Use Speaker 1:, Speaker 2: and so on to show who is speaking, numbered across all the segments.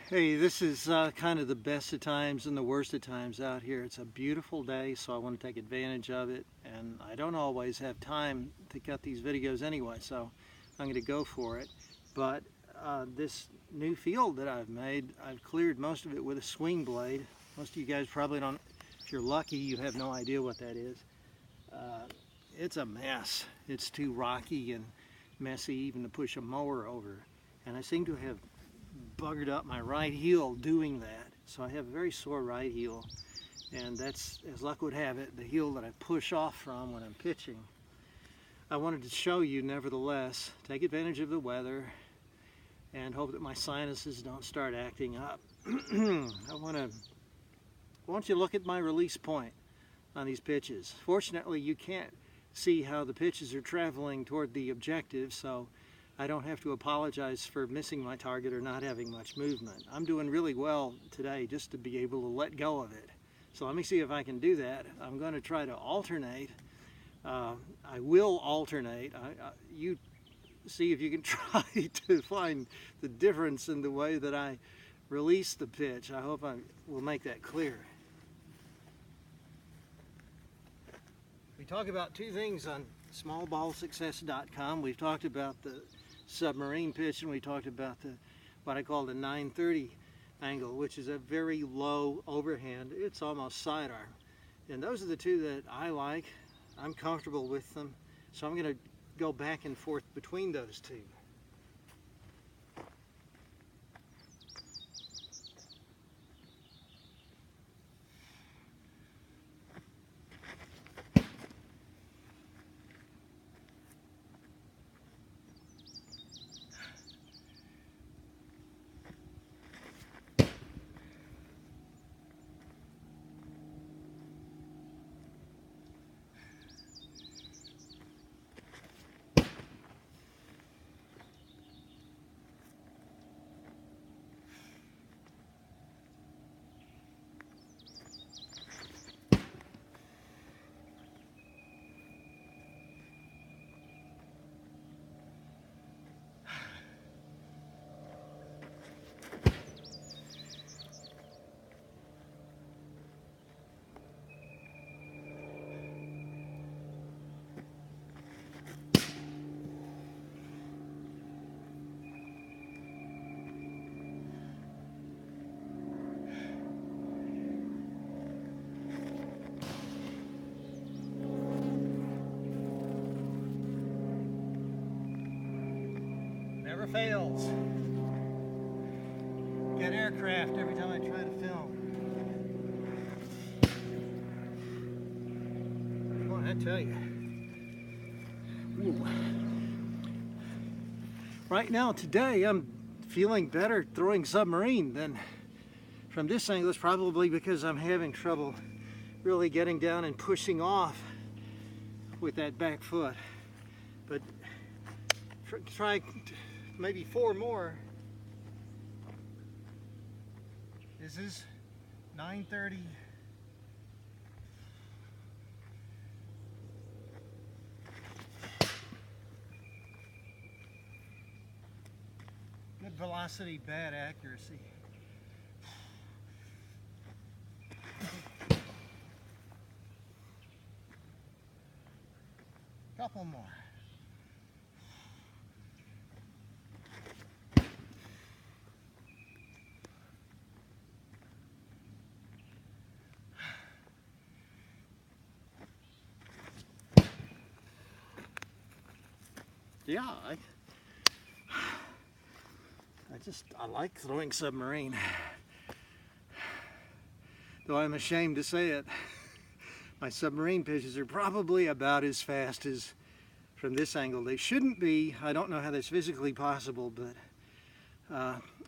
Speaker 1: Hey, this is kind of the best of times and the worst of times out here. It's a beautiful day, so I want to take advantage of it. And I don't always have time to cut these videos anyway, so I'm going to go for it. But this new field that I've made, I've cleared most of it with a swing blade. Most of you guys probably don't, if you're lucky, you have no idea what that is. It's a mess. It's too rocky and messy even to push a mower over. And I seem to have buggered up my right heel doing that, so I have a very sore right heel, and that's, as luck would have it, the heel that I push off from when I'm pitching. I wanted to show you, nevertheless, take advantage of the weather and hope that my sinuses don't start acting up. I want you to look at my release point on these pitches. Fortunately, you can't see how the pitches are traveling toward the objective, so I don't have to apologize for missing my target or not having much movement. I'm doing really well today just to be able to let go of it. So let me see if I can do that. I'm going to try to alternate. I will alternate. You see if you can try to find the difference in the way that I release the pitch. I hope I will make that clear. We talk about two things on smallballsuccess.com. We've talked about the submarine pitch, and we talked about what I call the 930 angle, which is a very low overhand. It's almost sidearm. And those are the two that I like. I'm comfortable with them. So I'm going to go back and forth between those two. Never fails. Get aircraft every time I try to film. Boy, I tell you. Ooh. Right now, today, I'm feeling better throwing submarine than from this angle. It's probably because I'm having trouble really getting down and pushing off with that back foot. But try maybe 4 more. This is 930. Good velocity, bad accuracy. Couple more. Yeah, I like throwing submarine. Though I'm ashamed to say it, my submarine pitches are probably about as fast as from this angle. They shouldn't be. I don't know how that's physically possible, but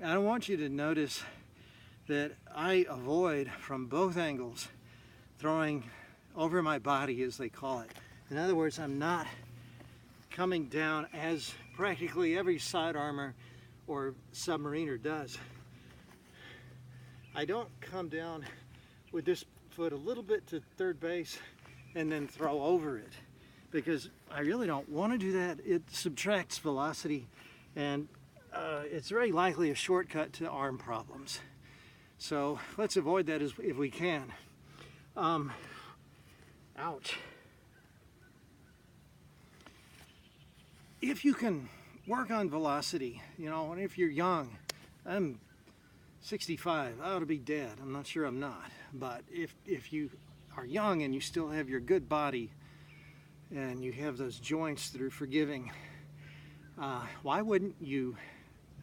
Speaker 1: I want you to notice that I avoid from both angles throwing over my body, as they call it. In other words, I'm not coming down as practically every side armor or submariner does. I don't come down with this foot a little bit to third base and then throw over it, because I really don't want to do that. It subtracts velocity, and it's very likely a shortcut to arm problems. So let's avoid that if we can. Ouch. If you can work on velocity, you know, and if you're young, I'm 65, I ought to be dead. I'm not sure I'm not. But if you are young and you still have your good body and you have those joints that are forgiving, why wouldn't you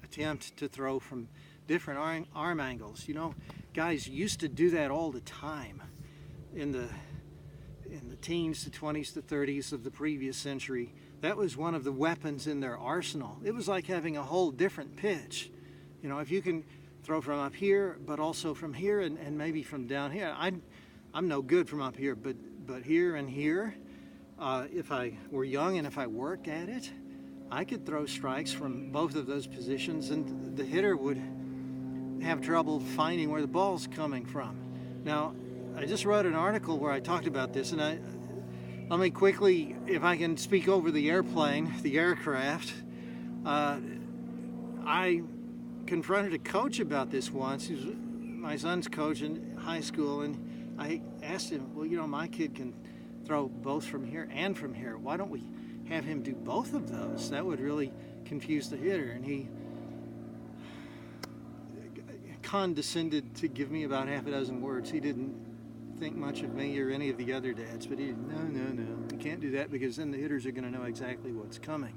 Speaker 1: attempt to throw from different arm angles? You know, guys used to do that all the time in the teens, the 20s, the 30s of the previous century. That was one of the weapons in their arsenal. It was like having a whole different pitch. You know, if you can throw from up here, but also from here and maybe from down here. I'm no good from up here, but here and here, if I were young and if I worked at it, I could throw strikes from both of those positions, and the hitter would have trouble finding where the ball's coming from. Now, I just wrote an article where I talked about this, and let me quickly, if I can speak over the airplane, the aircraft. I confronted a coach about this once. He was my son's coach in high school, and I asked him, well, you know, my kid can throw both from here and from here. Why don't we have him do both of those? That would really confuse the hitter. And he condescended to give me about half a dozen words. He didn't think much of me or any of the other dads, but he didn't, no, you can't do that because then the hitters are going to know exactly what's coming.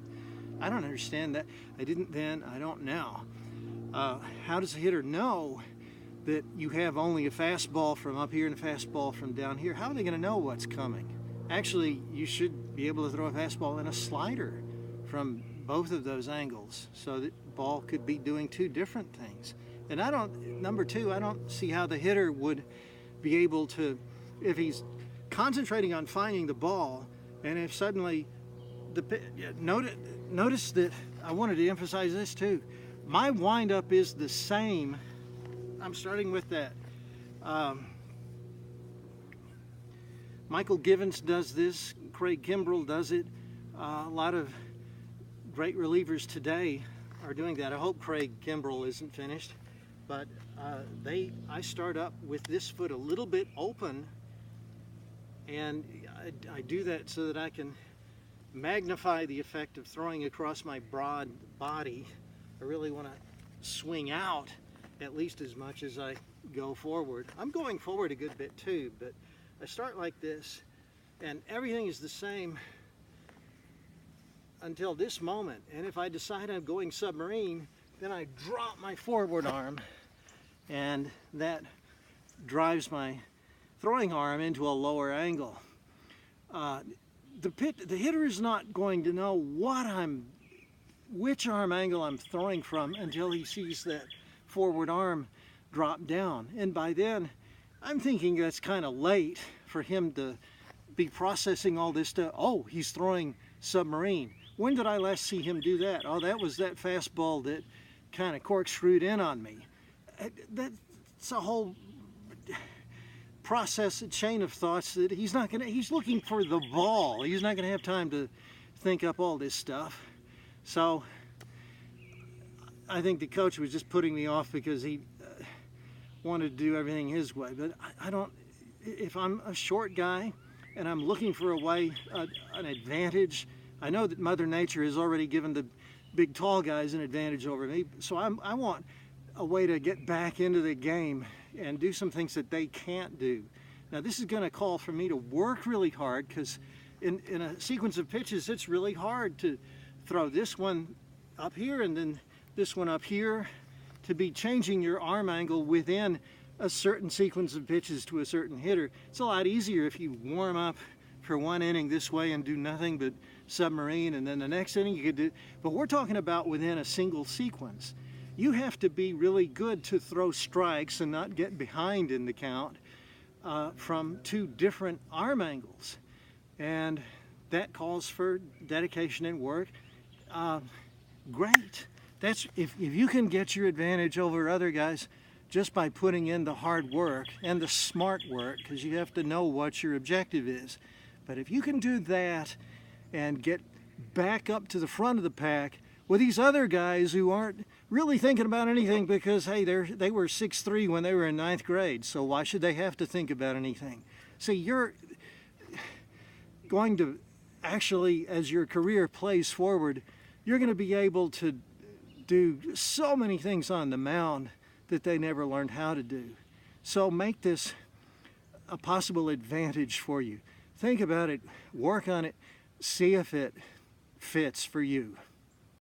Speaker 1: I don't understand that. I didn't then, I don't now. How does a hitter know that you have only a fastball from up here and a fastball from down here? How are they going to know what's coming? Actually, you should be able to throw a fastball and a slider from both of those angles so that the ball could be doing two different things. And number two, I don't see how the hitter would be able to, if he's concentrating on finding the ball, and if suddenly notice that I wanted to emphasize this too. My windup is the same. I'm starting with that. Michael Givens does this. Craig Kimbrell does it. A lot of great relievers today are doing that. I hope Craig Kimbrell isn't finished, but I start up with this foot a little bit open, and I do that so that I can magnify the effect of throwing across my broad body. I really want to swing out at least as much as I go forward. I'm going forward a good bit too, but I start like this, and everything is the same until this moment. And if I decide I'm going submarine, then I drop my forward arm, and that drives my throwing arm into a lower angle. The hitter is not going to know which arm angle I'm throwing from until he sees that forward arm drop down. And by then, I'm thinking that's kind of late for him to be processing all this stuff. Oh, he's throwing submarine. When did I last see him do that? Oh, that was that fastball that kind of corkscrewed in on me. That's a whole process, a chain of thoughts that he's looking for the ball. He's not going to have time to think up all this stuff. So I think the coach was just putting me off because he wanted to do everything his way. But I don't, if I'm a short guy and I'm looking for a way, an advantage, I know that Mother Nature has already given the big tall guys an advantage over me. So I want a way to get back into the game and do some things that they can't do. Now this is going to call for me to work really hard, because in a sequence of pitches it's really hard to throw this one up here and then this one up here, to be changing your arm angle within a certain sequence of pitches to a certain hitter. It's a lot easier if you warm up for one inning this way and do nothing but submarine, and then the next inning you could do, but we're talking about within a single sequence. You have to be really good to throw strikes and not get behind in the count from two different arm angles. And that calls for dedication and work. Great. That's if you can get your advantage over other guys just by putting in the hard work and the smart work, because you have to know what your objective is. But if you can do that and get back up to the front of the pack with these other guys who aren't really thinking about anything because, hey, they were 6'3" when they were in 9th grade, so why should they have to think about anything? See, you're going to actually, as your career plays forward, you're going to be able to do so many things on the mound that they never learned how to do. So make this a possible advantage for you. Think about it, work on it, see if it fits for you.